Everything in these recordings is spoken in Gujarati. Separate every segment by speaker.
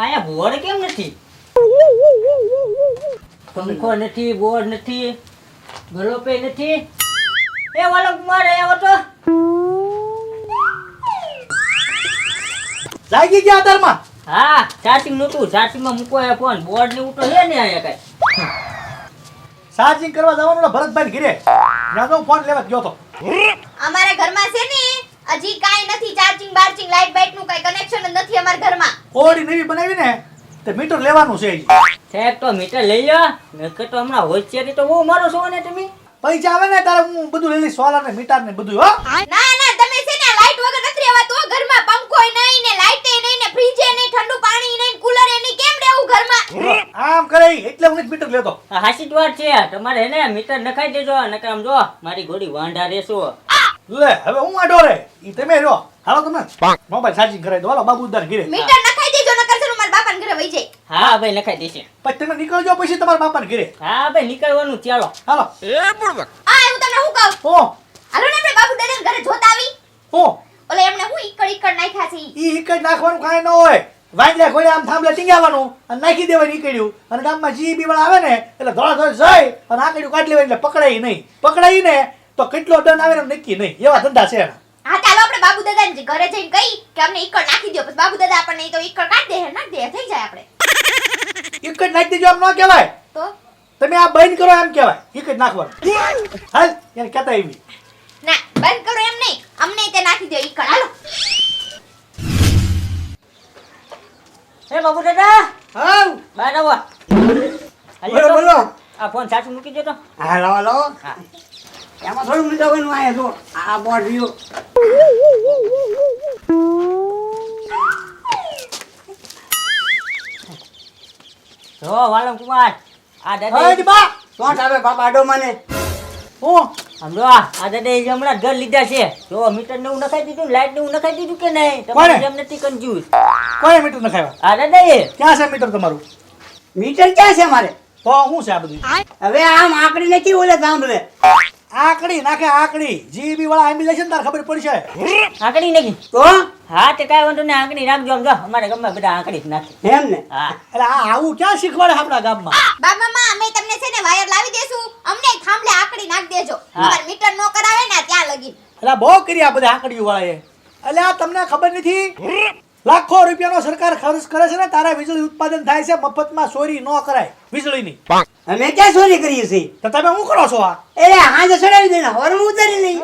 Speaker 1: આયા બોર્ડ કેમ નથી? પંખો નથી, બોર્ડ નથી, ગલોપે નથી. એ વાલો કુમાર આવ્યો તો
Speaker 2: જાગી ગયા આધારમાં.
Speaker 1: હા ચાર્જિંગ નહોતું, ચાર્જિંગમાં મૂકો એ ફોન. બોર્ડ ને ઉઠો છે ને આયા કઈ
Speaker 2: ચાર્જિંગ કરવા જવાનું ભરતભાઈ ઘરે. ત્યાં તો ફોન લેવા ગયો તો.
Speaker 3: અમારા ઘરમાં છે ને હજી કાઈ નથી, ચાર્જિંગ બાર્જિંગ લાઈટ બાઈટ નું કઈ કનેક્શન જ નથી અમારા ઘરમાં.
Speaker 2: ઓડી નવી બનાવી ને તે મીટર લેવાનું છે.
Speaker 1: સાહેબ તો મીટર લઈ લો. નકર તો હમણાં હોશિયારી તો બહુ મારો છો ને તમે.
Speaker 2: પૈસા આવે ને તારે હું બધું લઈ લઈશ, સોલાર ને મીટર ને બધું. હો
Speaker 3: ના ના તમે છે ને લાઈટ વગર નથી રહેવાતું ઘરમાં. પંખોય નહીં ને લાઈટે નહીં ને ફ્રીજે નહીં, ઠંડુ પાણી નહીં, કુલર નહીં, કેમ રહેવું ઘરમાં?
Speaker 2: આમ કરે એટલે હું મીટર લેતો.
Speaker 1: આ હાચી જ વાત છે. તમારે હે ને મીટર નખાઈ દેજો. નકર આમ જો મારી ઘોડી વાંઢા રહેશો.
Speaker 2: લે હવે હું આડો રે ઈ તમે રહ્યો. હાલો તમે મોબાઈલ ચાર્જિંગ કરાવી દો. હાલો બાબુદાર ઘરે.
Speaker 3: મીટર નખાઈ દેજો નકર છે મારા બાપાને ઘરે વઈ જાય.
Speaker 1: હા ભાઈ નખાઈ દેશે.
Speaker 2: પછી તમે નીકળજો પછી તમારા બાપાને ઘરે.
Speaker 1: હા ભાઈ નીકળવાનું. ચાલો
Speaker 2: હાલો.
Speaker 3: આ હું તમને શું કહું?
Speaker 2: ઓ
Speaker 3: હાલો ને આપણે બાબુ દાદાને ઘરે જોતા આવી.
Speaker 2: ઓ
Speaker 3: ઓલે એમને હું ઈકડ નાખ્યા છે ઈ.
Speaker 2: ઈ એક જ નાખવાનું કાંઈ ન હોય. વાંજ્યા ખોડે આમ થાંભલે ટીંગાવાનું અને નાખી દેવાની ઈકડ્યું. અને ગામમાં જીબી વાળા આવે ને એટલે ધોળા ધોળ જાય અને આકડ્યું કાઢી લેવાની એટલે પકડાય નહીં. પકડાય ને તો કેટલો દંડ આવે ને નક્કી નહીં. એવા ધંધા છે એના.
Speaker 3: હા ચાલો આપણે બાબુ દાદાને ઘરે જઈને કહી કે અમને ઈકડ નાખી દો. પછી બાબુ દાદા આપણને ઈ તો ઈકડ કાઢ દે, નાખ દે, થઈ જાય આપણે.
Speaker 2: એક જ નાખી દેજો આમ ન કહેવાય.
Speaker 3: તો
Speaker 2: તમે આ બંધ કરો એમ કહેવાય. એક જ નાખવાનું. હાલ એને કહેતા એવી.
Speaker 3: ના બંધ કરો એમ નહીં, અમને તે નાખી દો ઈકડ. હાલો
Speaker 1: એ બાબુ દાદા
Speaker 2: હા
Speaker 1: બહાર આવો.
Speaker 4: બોલો બોલો.
Speaker 1: આ ફોન સાચું મૂકી દો તો.
Speaker 4: હા લાવો લાવો.
Speaker 1: હા
Speaker 4: એમાં થોડું મૂકવાનું આયા તો આ બોર્ડ રહ્યો.
Speaker 1: જો વાલમ કુમાર આ દાદા
Speaker 2: હા બા
Speaker 4: કોણ આવે બાપા આડો મને?
Speaker 2: હું
Speaker 1: સમજો આ દાદા હમણાં ઘર લીધા છે. જો મીટર ને હું નખાઈ દીધું, લાઈટ ને હું નખાઈ દીધું કે નહીં? તમારે જેમ નથી કંજૂસ.
Speaker 2: કોઈ મીટર નખાવ્યા?
Speaker 1: આ દાદા એ
Speaker 2: ક્યાં છે મીટર તમારું?
Speaker 4: મીટર ક્યાં છે મારે?
Speaker 2: તો શું છે આ બધું?
Speaker 4: હવે આમ આકડી નથી ઓલે સાંભળે.
Speaker 2: આકડી નાખે આકડી. જીબી વાળા આંબી લેશે ને તારે ખબર પડશે.
Speaker 1: આંકડી નહીં.
Speaker 4: તો
Speaker 1: હા તે કાંઈ વાંધો નહીં, આંકડી નાખજો. આમ જો અમારે ગામમાં બધા આંકડી જ નાખે.
Speaker 4: એમ ને?
Speaker 1: હા
Speaker 2: એટલે આ આવું ક્યાં શીખવાડે આપણા ગામમાં?
Speaker 3: બાબામાં અમે તમને છે ને વાયર લાવી દેશું, અમને થાંભલે આકડી નાખ દેજો.
Speaker 1: હા.
Speaker 3: અમાર મીટર નો કરાવે ને ત્યાં લગી.
Speaker 2: એટલે બહુ કરી આ બધા આંકડીઓ વાળાએ. એટલે આ તમને ખબર નથી? લાખો રૂપિયાનો સરકાર ખર્ચ કરે છે ને તારા વીજળી ઉત્પાદન થાય છે. મફતમાં ચોરી ન કરાય વીજળીની.
Speaker 4: અમે ક્યાં ચોરી કરીએ છીએ?
Speaker 2: તો તમે શું કરો છો આ?
Speaker 4: એટલે હાજે ચડાવી દે ને હોરમ ઉતારી લઈ.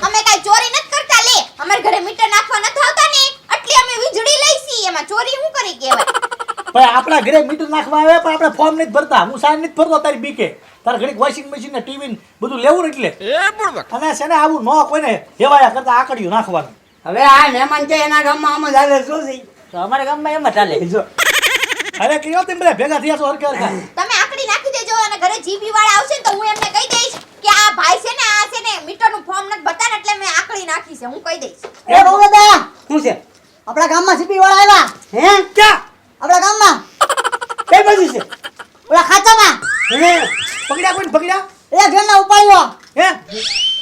Speaker 3: અમે કઈ ચોરી નથી કરતા. લે અમાર ઘરે મીટર નાખવા નથી આવતા ને એટલે અમે વીજળી લઈશી. એમાં ચોરી શું કરી કહેવાય?
Speaker 2: પણ આપણા ઘરે મીટર નાખવા આવે પણ આપણે ફોર્મ નથી ભરતા. હું સાઈન નથી ભરતો તારી બીકે. તારે ઘડીક વોશિંગ મશીન ને ટીવી ને બધું લેવું ને એટલે. અને છે ને આવું ન કોઈને હેવાયા કરતા આકડીઓ નાખવાનું.
Speaker 4: હવે આ મહેમાન છે એના ગામમાં આમ જ હાલે શું છે?
Speaker 1: તો અમારા ગામમાં એમ જ ચાલે.
Speaker 4: જો
Speaker 2: અરે કયો તમે બધા ભેગા થયા છો હરખે હરખા?
Speaker 3: તમે આકડી નાખી દેજો અને ઘરે જીબી વાળા આવશે ને તો હું એમને કહી દઈશ કે આ ભાઈ છે ને આ છે ને મીટર નું ફોર્મ નથી ભરતા ને એટલે મેં આકડી નાખી છે. હું કહી દઈશ.
Speaker 5: એ બહુ દાદા
Speaker 4: શું છે?
Speaker 5: આપણા ગામમાં સીપી વાળા આવ્યા.
Speaker 4: હે ક્યાં?
Speaker 5: આપણા ગામમાં
Speaker 4: કઈ બાજુ છે?
Speaker 5: ઓલા ખાતામાં
Speaker 4: હે
Speaker 2: પકડ્યા કોઈને પકડ્યા?
Speaker 5: એક જણને ઉપાડ્યો,
Speaker 2: હે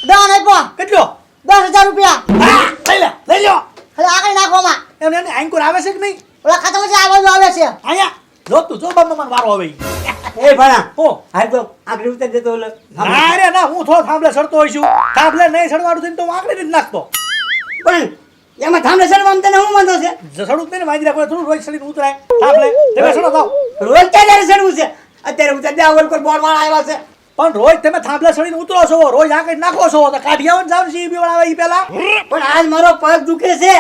Speaker 5: દંડ આપ્યો
Speaker 2: કેટલો?
Speaker 5: 10,000 રૂપિયા.
Speaker 2: હા, લઈ લે લઈ લ્યો.
Speaker 5: એટલે આગળ નાખવામાં
Speaker 2: એમને એને આંકોર આવે છે કે નહીં?
Speaker 5: ઓલા ખાતામાંથી આ બાજુ આવે છે.
Speaker 2: અહીંયા જો તું જો બાપા મને વારો આવે ઈ.
Speaker 4: એ ભણા
Speaker 2: ઓ
Speaker 4: હાલ તો આકડી ઉતાર દેતો ઓલો.
Speaker 2: ના રે ના, હું થોડો થાંભલે ચડતો હોય છું. થાંભલે નહીં ચડવાનું થઈને તો હું આકડી જ નાખતો.
Speaker 4: પણ એમાં થાંભલે ચડવામાં તને શું વાંધો છે?
Speaker 2: ચડું જ નહીં ને વાંદરા કોઈ થોડું રોજ ચડીને ઉતરાય થાંભલે. તમે ચડો જાઓ.
Speaker 4: રોજ ક્યારે ચડવું છે? અત્યારે ઉતાર દે ઓલ કોઈ બોર્ડ વાળા આવ્યા છે.
Speaker 2: પણ રોજ તમે થાંભલે ચડીને ઉતરો છો, રોજ આકડી નાખો છો તો કાઢી આવો ને જાવ ને સીબી વાળા આવે ઈ પહેલા.
Speaker 4: પણ આજ મારો પગ દુખે છે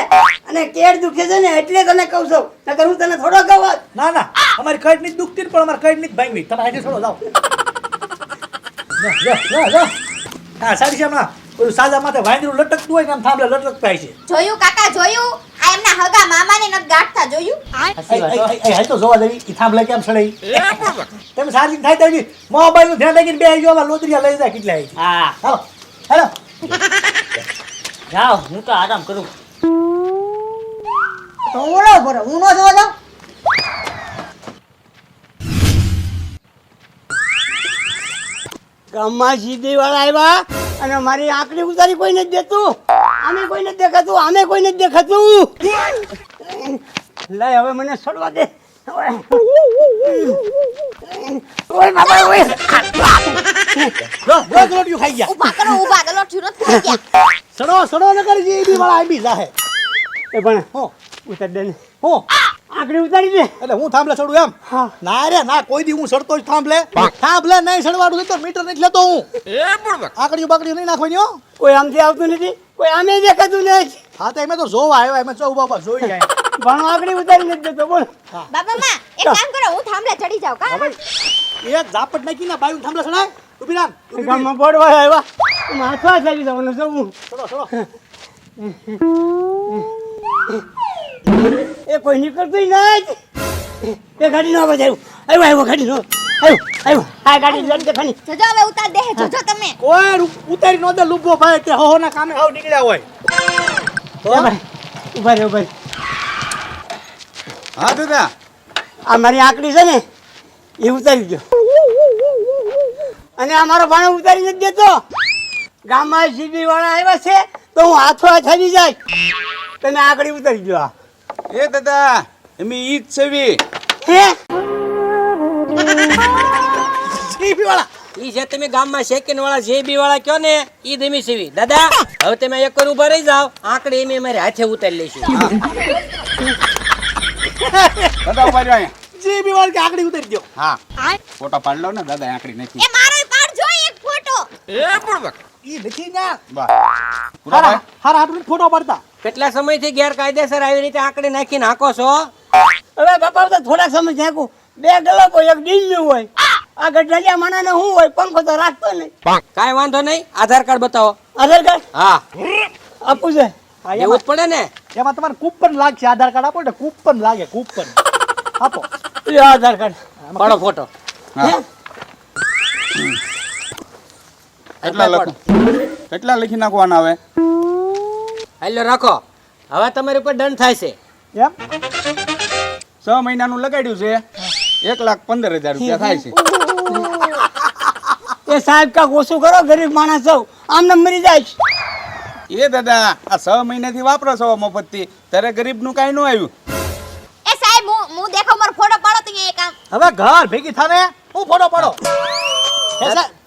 Speaker 4: અને કેડ દુખે છે ને એટલે તને કહું છું. નકર હું તને થોડો કહું હોત.
Speaker 2: ના ના, અમારી કઈટ નહીં દુખતી ને પણ અમારી કઈટ નહીં ભાંગવી. તમે આજે ચડો જાઓ. જા. હા સાડી છે હમણાં ઓલું સાજા માથે વાંદરું લટકતું હોય ને આમ થાંભલે લટકતા છે.
Speaker 3: જોયું કાકા જોયું? આ એમના હગા મામાને નથી ગાંઠતા. જોયું?
Speaker 1: સાચી વાત હો.
Speaker 2: હાલ તો જોવા દેવી ઈ થાંભલે કેમ ચડે ઈ. તમે ચાર્જિંગ થાય તો મોબાઈલ નું ધ્યાન રાખીને બેસી જાઓ. લોદરિયા લઈ જાય કેટલા આવી.
Speaker 1: હા
Speaker 2: હાલો હાલો.
Speaker 1: જાઓ હું તો આરામ કરું.
Speaker 5: તો ઓલો ભરો હું નો જોવા જાઉં.
Speaker 4: ગામમાં સીધી વાળા આવ્યા અને મારી આંકડી ઉતારી કોઈ નથી દેતું. આમે કોઈ નથી દેખાતું, આમે કોઈ નથી દેખાતું. લઈ હવે મને છોડવા દે. ઓય બાપા ઓય
Speaker 2: જો ગલોટિયું ખાઈ ગયા
Speaker 3: ઊભા કરો ઊભા ગલોઠ્યું નથી થઈ ગયા
Speaker 2: સડો ન કરી જીબી વાળા આવી જાહે
Speaker 4: એ પણ
Speaker 2: હો
Speaker 4: ઉતાર દે ને
Speaker 2: હો
Speaker 4: આંકડી ઉતારી દે
Speaker 2: એટલે હું થાંભલે ચડું એમ
Speaker 4: હા
Speaker 2: ના રે ના કોઈ દી હું ચડતો જ થાંભલે નહીં ચડવાનું છે તો મીટર નથી લેતો હું આકડીઓ બાકડીઓ નહીં નાખવાની હો
Speaker 4: કોઈ આમથી આવતું નથી કોઈ આમે દેખાતું નથી
Speaker 2: હા તો એમે તો જોવા આવ્યા એમે ચૌ બાપા જોઈ જાય
Speaker 4: ભણો આંકડી ઉતારી નથી દેતો બોલ
Speaker 3: બાબા માં એક કામ કરો હું થાંભલે ચડી જાઉં કા
Speaker 2: એક ઝાપટ નાખી ના બાયું થાંભલે ચડાય ઊભી રાખ ઊભી
Speaker 4: ગામમાં પડવા આવ્યા માથવા ચાલી જવાનું છું હું
Speaker 2: ચડો ચડો
Speaker 4: એ કોઈ નીકળતું નથી એ ગાડી નો અવાજ આવ્યો ગાડી નો આવ્યો આ ગાડી લઈને દેખાની
Speaker 3: જોજો હવે ઉતાર દે જોજો તમે
Speaker 2: કોઈ ઉતારી નો દે લુગો ભાઈ તે હો ના કામે હાવ નીકળ્યા હોય
Speaker 4: ઉભા રે
Speaker 6: હા દાદા
Speaker 4: આ મારી આંકડી છે ને એ ઉતારી દો અને આ મારો ભાણો ઉતારી નથી દેતો ગામમાં સીબી વાળા આવ્યા છે તો હું હાથો હાથ આવી જાય તમે આંકડી ઉતારી દો
Speaker 6: એ દાદા એમ ઈ જ છવી
Speaker 4: હે
Speaker 2: જીબી વાળા
Speaker 7: ઈ જે તમે ગામમાં સેકન્ડ વાળા જેબી વાળા કયો ને ઈ દેમી સેવી દાદા હવે તમે એક વાર ઉભા રહી જાવ આંકડી એમ મારે હાથે ઉતારી લઈશું
Speaker 6: દાદા ઉભા રહ્યો અહીંયા
Speaker 2: જીબી વાળા કે આકડી ઉતારી દો
Speaker 6: હા ફોટો પાડ લો ને દાદા આંકડી નાખી
Speaker 3: એ મારો પાડજો એક ફોટો
Speaker 2: ઈ નથી ના
Speaker 6: બસ પૂરા
Speaker 2: હારા
Speaker 6: ભાઈ
Speaker 2: હારા આપણે ફોટો પાડતા
Speaker 7: કેટલા સમયથી ગેરકાયદેસર આવી રીતે આંકડી નાખી નાખો છો
Speaker 4: હવે બાપા તો થોડાક સમય નાખું બે ગલાપ હોય એક ડીલનું હોય આ ગઢિયા માણાને શું હોય પંખો તો રાખતો નહીં
Speaker 7: કાંઈ વાંધો નહીં આધાર કાર્ડ બતાવો
Speaker 4: આધાર કાર્ડ
Speaker 7: હા
Speaker 4: આપું છે
Speaker 7: એવું જ પડે ને
Speaker 2: એમાં તમારે કૂપન લાગશે આધાર કાર્ડ આપો ને કૂપન લાગે કૂપન આપો
Speaker 4: એ આધાર કાર્ડ
Speaker 7: પાડો ફોટો
Speaker 6: હા કેટલા લખી નાખવાના હવે
Speaker 7: હાલો રાખો હવે તમારી ઉપર દંડ થાય છે
Speaker 2: એમ
Speaker 6: 6 મહિનાનું લગાડ્યું છે 1,15,000 રૂપિયા થાય છે
Speaker 4: એ સાહેબ કાક ઓછું કરો ગરીબ માણસ સૌ આમને મરી જાય
Speaker 6: એ દાદા આ 6 મહિનાથી વાપરો છો મફતથી ત્યારે ગરીબનું કાંઈ ન આવ્યું
Speaker 3: એ સાહેબ હું દેખો મારો ફોટો પાડો તો અહીંયા એક આમ
Speaker 2: હવે ઘર ભેગી થાને હું ફોટો પાડો હે સાહેબ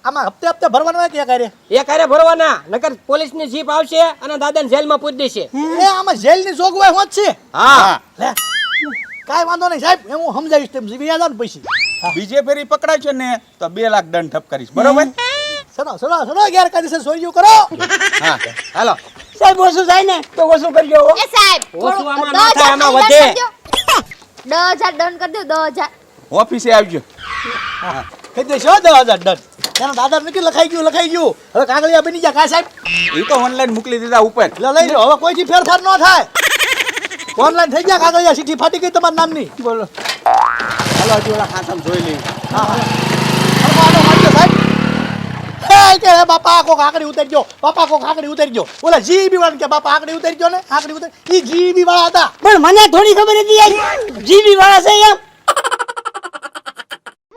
Speaker 2: આમાં હપ્તે હપ્તે ભરવાનું હોય કે કરે
Speaker 7: એ કાર્ય ભરવાના નકર પોલીસની જીપ આવશે અને દાદાને જેલમાં પૂરી દેશે
Speaker 2: એ આમાં જેલની જોગવાઈ હોત છે
Speaker 7: હા
Speaker 2: લે કાઈ વાંધો નહીં સાહેબ હું સમજાવીશ તેમ જીવી યાદ આવે પૈસા
Speaker 6: બીજે ફેરી પકડાય છે ને તો 2 લાખ દંડ ઠપ કરીશ બરોબર
Speaker 2: સડો ગેરકાયદેસર સોરીઓ કરો
Speaker 6: હા
Speaker 7: હાલો
Speaker 4: સાહેબ ઓછું થાય ને તો ઓછું કરજો હો.
Speaker 3: એ સાહેબ
Speaker 7: ઓછું આમાં
Speaker 3: 10,000
Speaker 7: ના થાય, આમાં
Speaker 3: દંડ
Speaker 7: વધે.
Speaker 3: કરજો. 10,000 દંડ કરી દો 10,000
Speaker 6: ઓફિસે આવજો
Speaker 2: કહી દેશો 10,000 ડન એના દાદા નથી લખાઈ ગયું હવે કાગળિયા બની ગયા કાંઈ સાહેબ
Speaker 6: એ તો ઓનલાઈન મોકલી દીધા ઉપર
Speaker 2: લઈ લો હવે કોઈથી ફેરફાર ન થાય ઓનલાઈન થઈ ગયા કાગળિયા ચીઠી ફાટી ગઈ તમારા નામની
Speaker 4: બોલો
Speaker 6: હાલો હજી ઓલા ખાતામાં જોઈ લઈએ
Speaker 2: કે બાપા કોક આકડી ઉતારજો ઓલા જીબી વાળા કે બાપા આકડી ઉતારજો ને આકડી ઉતાર ઈ જીબી વાળા હતા
Speaker 4: પણ મને થોડી ખબર હતી જીબી વાળા છે એમ